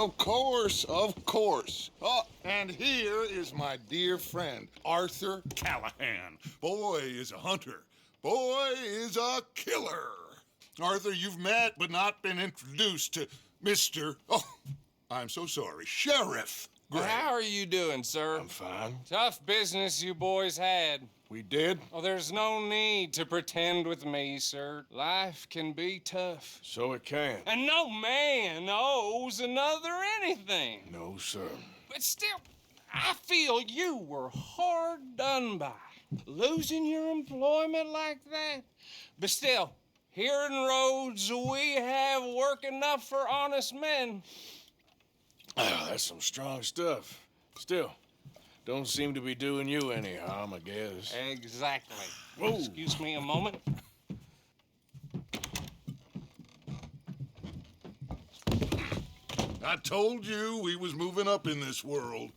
Of course, of course. Oh, and here is my dear friend, Arthur Callahan. Boy is a hunter. Boy is a killer. Arthur, you've met but not been introduced to Mr. Oh, I'm so sorry, Sheriff Gray. How are you doing, sir? I'm fine. Tough business you boys had. We did? Oh, there's no need to pretend with me, sir. Life can be tough. So it can. And no man owes another anything. No, sir. But still, I feel you were hard done by. Losing your employment like that. But still, here in Rhodes, we have work enough for honest men. Oh, that's some strong stuff. Still, don't seem to be doing you any harm, I guess. Exactly. Whoa. Excuse me a moment. I told you we was moving up in this world.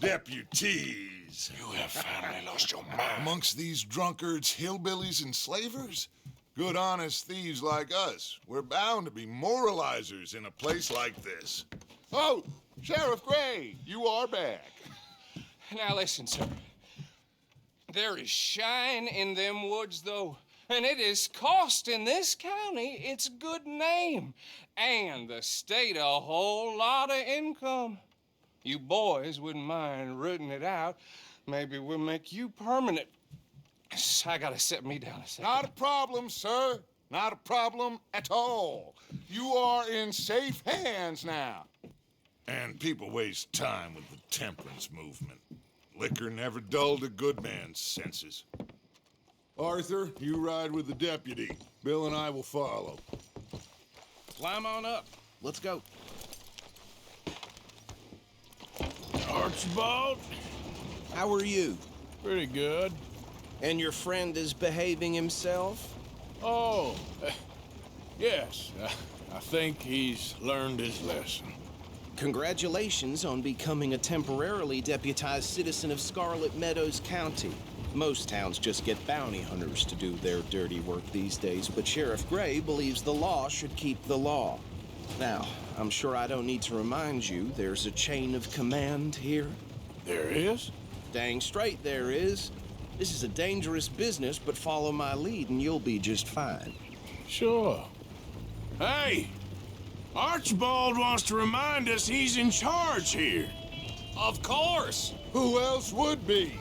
Deputies. You have finally lost your mind. Amongst these drunkards, hillbillies, and slavers? Good honest thieves like us. We're bound to be moralizers in a place like this. Oh, Sheriff Gray, you are back. Now listen, sir. There is shine in them woods, though, and it is costing this county its good name and the state a whole lot of income. You boys wouldn't mind rooting it out. Maybe we'll make you permanent. I gotta sit me down a second. Not a problem, sir. Not a problem at all. You are in safe hands now. And people waste time with the temperance movement. Liquor never dulled a good man's senses. Arthur, you ride with the deputy. Bill and I will follow. Climb on up. Let's go. Archibald? How are you? Pretty good. And your friend is behaving himself? Oh, yes. I think he's learned his lesson. Congratulations on becoming a temporarily deputized citizen of Scarlet Meadows County. Most towns just get bounty hunters to do their dirty work these days, but Sheriff Gray believes the law should keep the law. Now, I'm sure I don't need to remind you there's a chain of command here. There is? Dang straight there is. This is a dangerous business, but follow my lead and you'll be just fine. Sure. Hey! Archibald wants to remind us he's in charge here. Of course. Who else would be?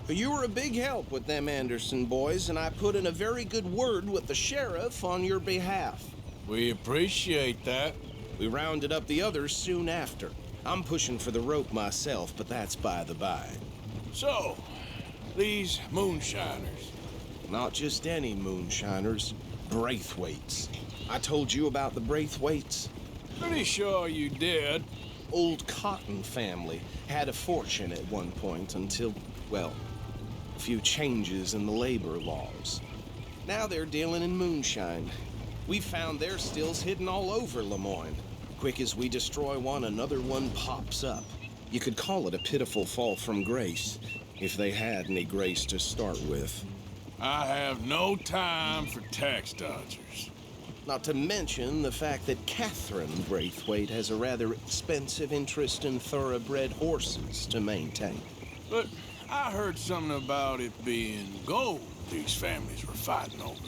You were a big help with them Anderson boys, and I put in a very good word with the sheriff on your behalf. We appreciate that. We rounded up the others soon after. I'm pushing for the rope myself, but that's by the by. So, these moonshiners. Not just any moonshiners, Braithwaites. I told you about the Braithwaites? Pretty sure you did. Old Cotton family had a fortune at one point until, well, a few changes in the labor laws. Now they're dealing in moonshine. We found their stills hidden all over Lemoyne. Quick as we destroy one, another one pops up. You could call it a pitiful fall from grace, if they had any grace to start with. I have no time for tax dodgers. Not to mention the fact that Catherine Braithwaite has a rather expensive interest in thoroughbred horses to maintain. But I heard something about it being gold these families were fighting over.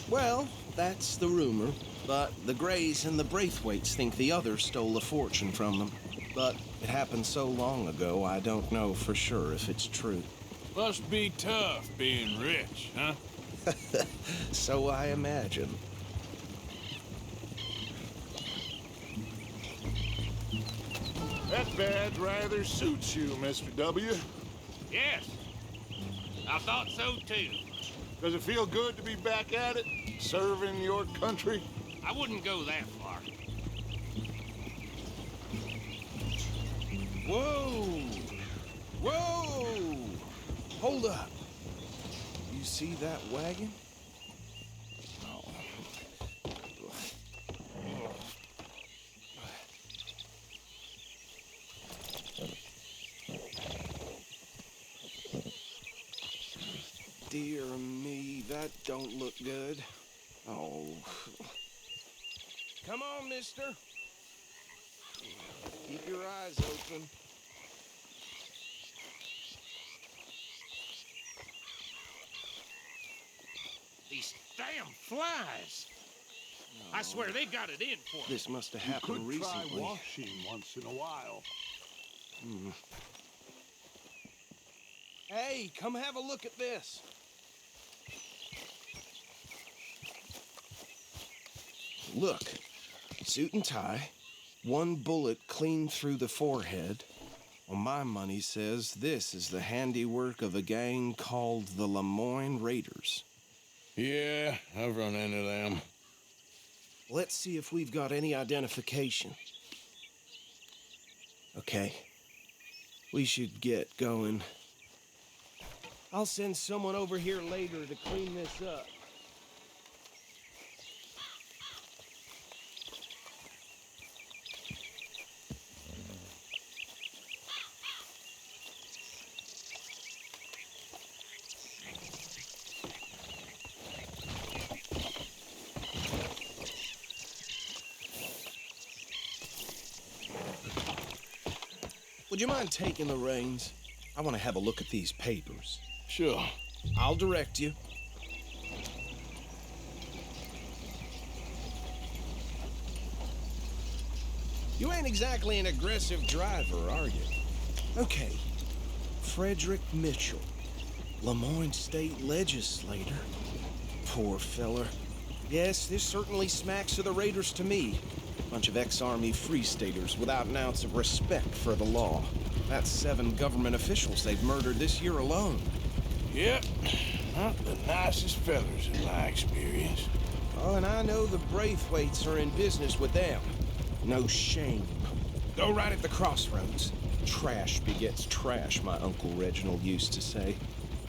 Well, that's the rumor. But the Grays and the Braithwaites think the other stole a fortune from them. But it happened so long ago, I don't know for sure if it's true. Must be tough being rich, huh? So I imagine. That badge rather suits you, Mr. W. Yes, I thought so too. Does it feel good to be back at it, serving your country? I wouldn't go that far. Whoa! Whoa! Hold up. You see that wagon? Oh. Dear me, that don't look good. Oh. Come on, mister. eyes open. These damn flies. I swear they got it in for me. This must have You happened could recently. try washing once in a while. Hey, come have a look at this. Look, suit and tie, one bullet clean through the forehead. Well, my money says this is the handiwork of a gang called the Lemoyne Raiders. Yeah, I've run into them. Let's see if we've got any identification. Okay, we should get going. I'll send someone over here later to clean this up. Would you mind taking the reins? I want to have a look at these papers. Sure. I'll direct you. You ain't exactly an aggressive driver, are you? Okay. Frederick Mitchell, Lemoyne State Legislator. Poor feller. Yes, this certainly smacks of the Raiders to me. Bunch of ex-Army Free Staters without an ounce of respect for the law. That's 7 government officials they've murdered this year alone. Yep. Not the nicest fellers in my experience. Oh, and I know the Braithwaites are in business with them. No shame. Go right at the crossroads. Trash begets trash, my Uncle Reginald used to say.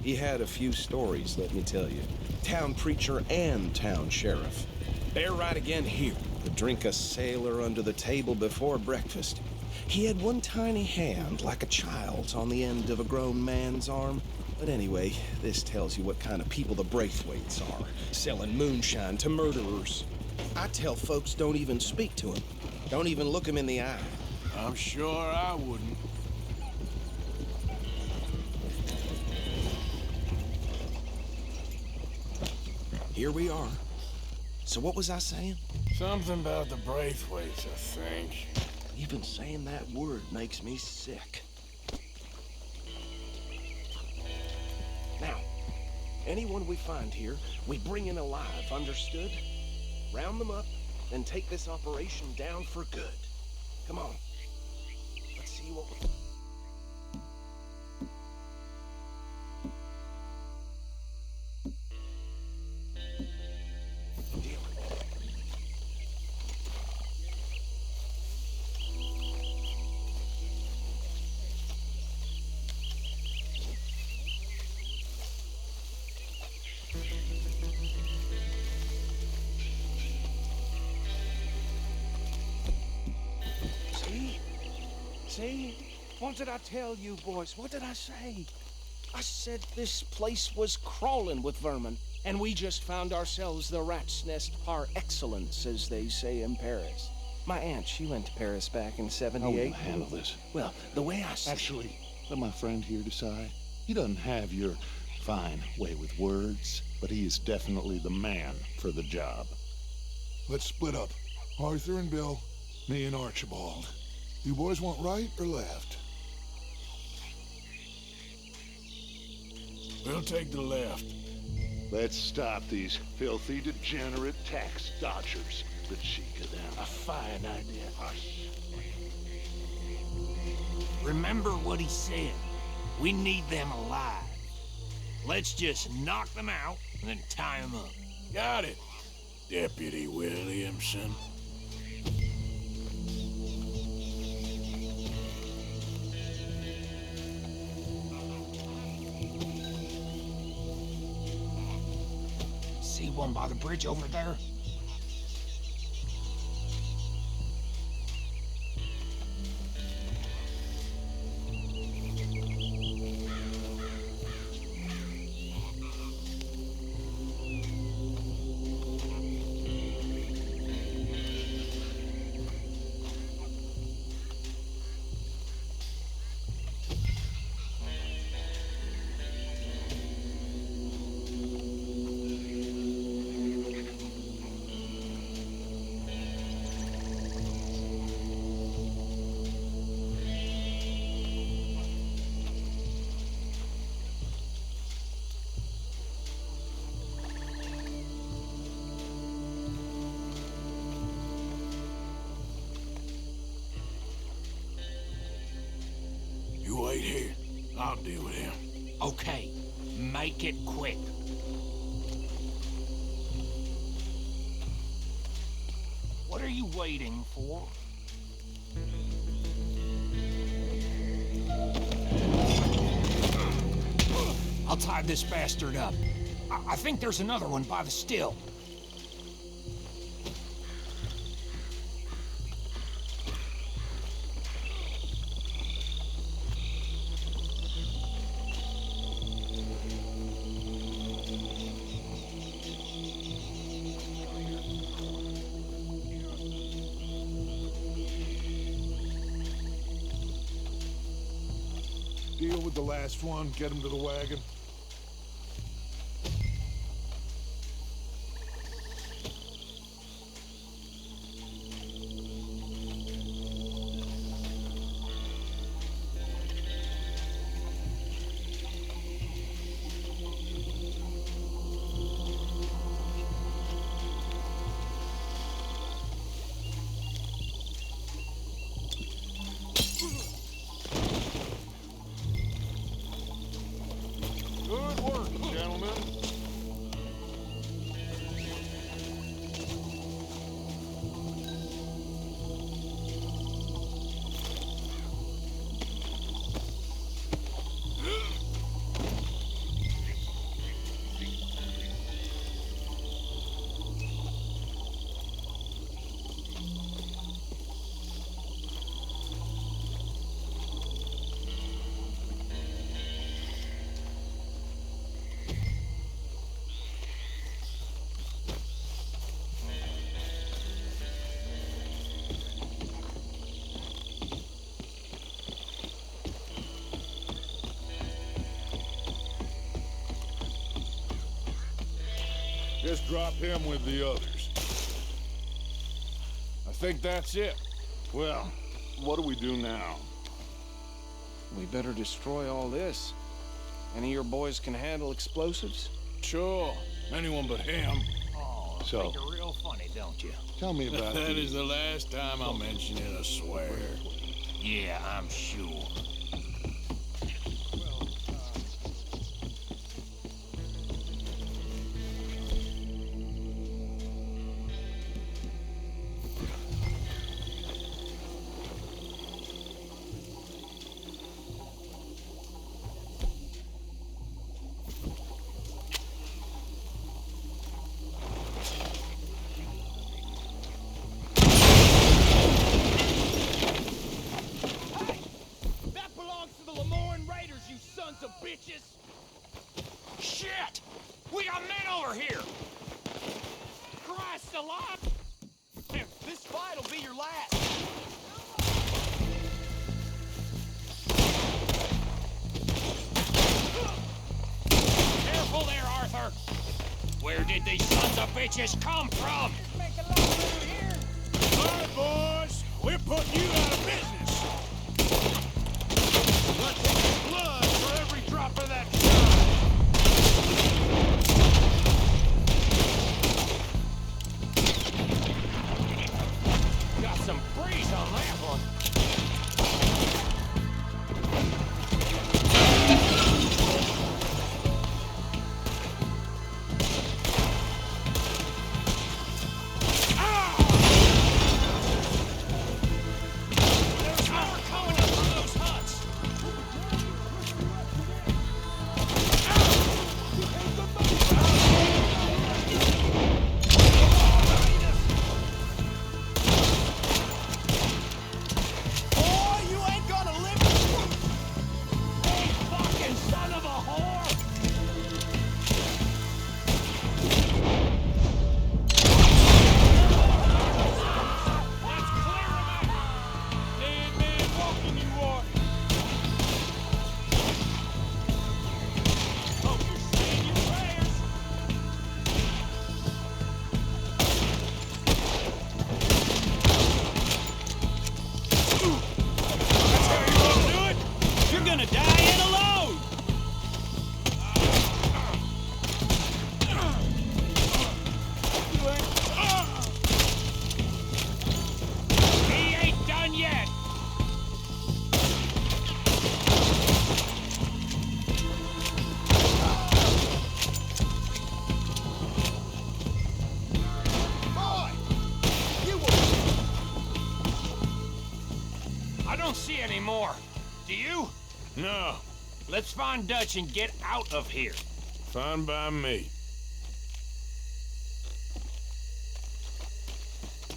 He had a few stories, let me tell you. Town preacher and town sheriff. They're right again here. Could drink a sailor under the table before breakfast. He had one tiny hand, like a child's, on the end of a grown man's arm. But anyway, this tells you what kind of people the Braithwaites are, selling moonshine to murderers. I tell folks don't even speak to him. Don't even look him in the eye. I'm sure I wouldn't. Here we are. So what was I saying? Something about the Braithwaites, I think. Even saying that word makes me sick. Now, anyone we find here, we bring in alive, understood? Round them up, then take this operation down for good. Come on. Let's see what we... Deal. See? What did I tell you, boys? What did I say? I said this place was crawling with vermin, and we just found ourselves the rat's nest par excellence, as they say in Paris. My aunt, she went to Paris back in How will '78. you handle this? Well, the way I see Actually, let my friend here decide. He doesn't have your fine way with words, but he is definitely the man for the job. Let's split up. Arthur and Bill, me and Archibald. You boys want right or left? We'll take the left. Let's stop these filthy, degenerate tax dodgers. The cheek of them. A fine idea. Remember what he said. We need them alive. Let's just knock them out and then tie them up. Got it, Deputy Williamson. See one by the bridge over there? wait here. I'll deal with him. Okay, make it quick. What are you waiting for? I'll tie this bastard up. I think there's another one by the still. Deal with the last one, get him to the wagon. Good work, gentlemen. Just drop him with the others. I think that's it. Well, what do we do now? We better destroy all this. Any of your boys can handle explosives? Sure. Anyone but him. Oh, So- think you're real funny, don't you? Tell me about That the... is the last time I'll mention it, I swear. Yeah, I'm sure. That belongs to the Lemoyne Raiders, you sons of bitches! Shit! We got men over here! Christ alive! This fight'll be your last! Careful there, Arthur! Where did these sons of bitches come from? All right, boys. We're putting you out of business. Let's take blood for every drop of that shine. Got some breeze on that one. anymore. Do you? No, Let's find Dutch and get out of here. fine by me.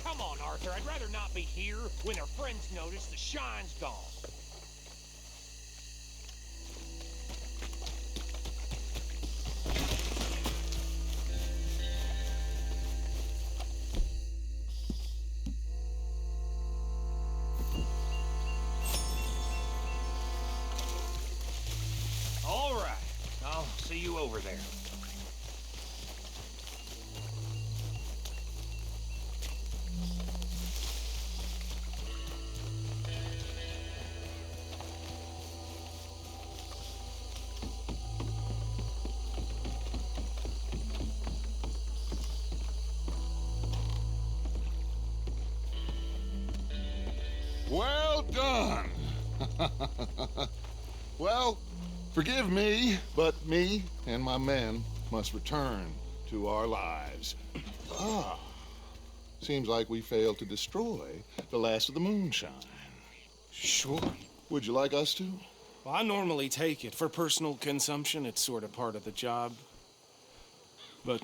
Come on, Arthur. I'd rather not be here when their friends notice the shine's gone. All right. I'll see you over there. Well done. Well, forgive me, but me and my men must return to our lives. Ah, seems like we failed to destroy the last of the moonshine. Sure. Would you like us to? Well, I normally take it. For personal consumption, it's sort of part of the job. But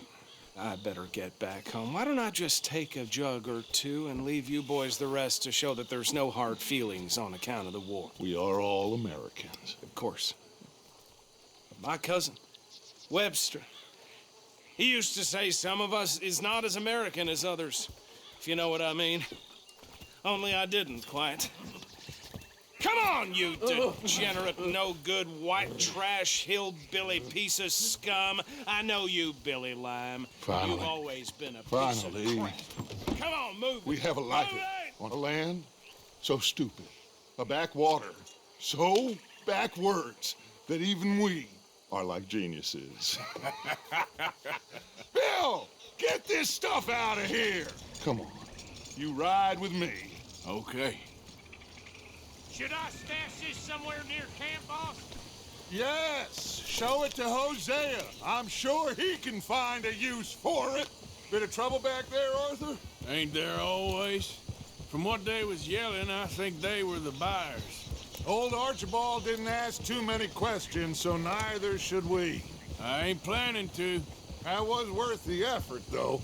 I better get back home. Why don't I just take a jug or two and leave you boys the rest to show that there's no hard feelings on account of the war? We are all Americans. Of course. My cousin, Webster, he used to say some of us is not as American as others, if you know what I mean. Only I didn't quite. Come on, you degenerate, no-good, white trash, hillbilly piece of scum. I know you, Billy Lime. Finally. You've always been a piece Finally. of crap. Come on, move it. We have a life Move it! on a land so stupid, a backwater so backwards that even we are like geniuses. Bill, get this stuff out of here. Come on. You ride with me. Okay. Should I stash this somewhere near camp, boss? Yes, show it to Hosea. I'm sure he can find a use for it. Bit of trouble back there, Arthur? Ain't there always? From what they was yelling, I think they were the buyers. Old Archibald didn't ask too many questions, so neither should we. I ain't planning to. That was worth the effort, though.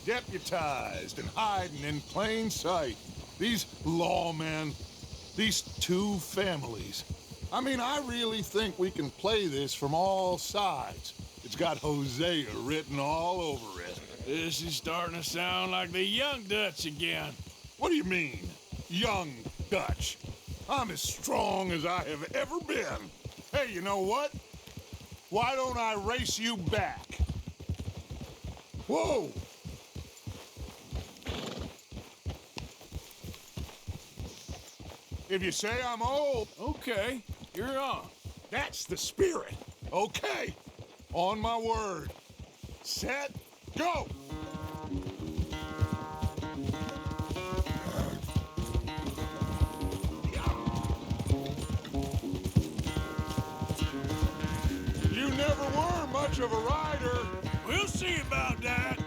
Deputized and hiding in plain sight. These lawmen, these two families. I mean, I really think we can play this from all sides. It's got Hosea written all over it. This is starting to sound like the young Dutch again. What do you mean, young Dutch? I'm as strong as I have ever been. Hey, you know what? Why don't I race you back? Whoa! If you say I'm old, Okay, you're on. that's the spirit. Okay, on my word. Set, go! You never were much of a rider. We'll see about that.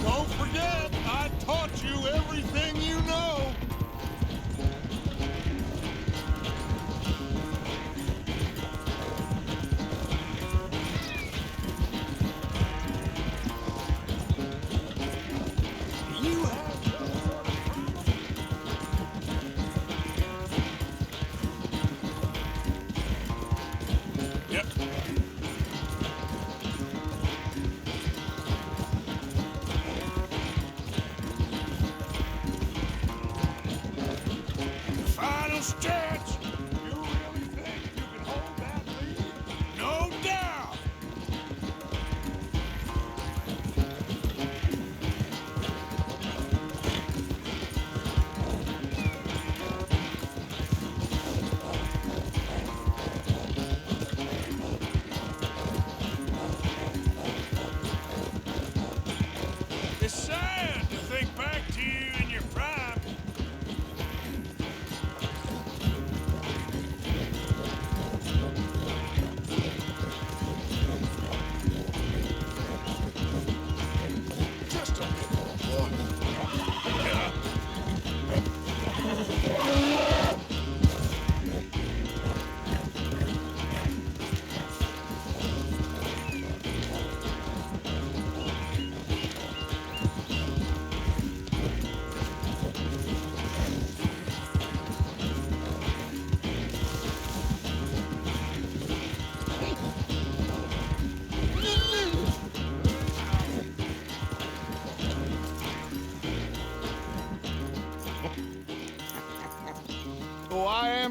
Don't forget, I taught you everything you know.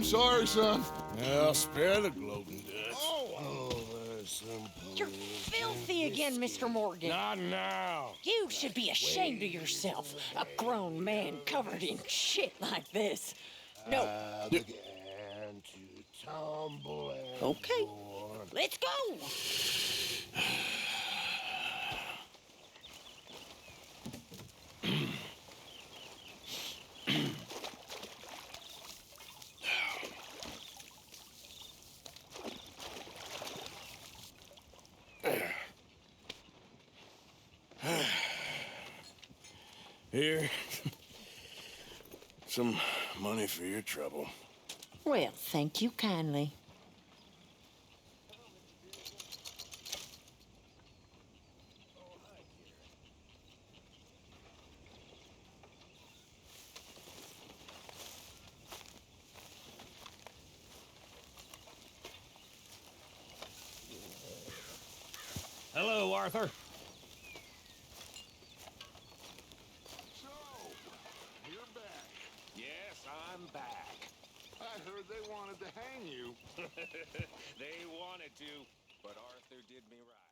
I'm sorry, son. Well, spare the gloating Dutch. You're filthy again, Mr. Morgan. Not now. You should be ashamed of yourself. A grown man covered in shit like this. No. Okay. Let's go. Here. Some money for your trouble. Well, thank you kindly. Hello, Arthur. So, you're back. Yes, I'm back. I heard they wanted to hang you. They wanted to, but Arthur did me right.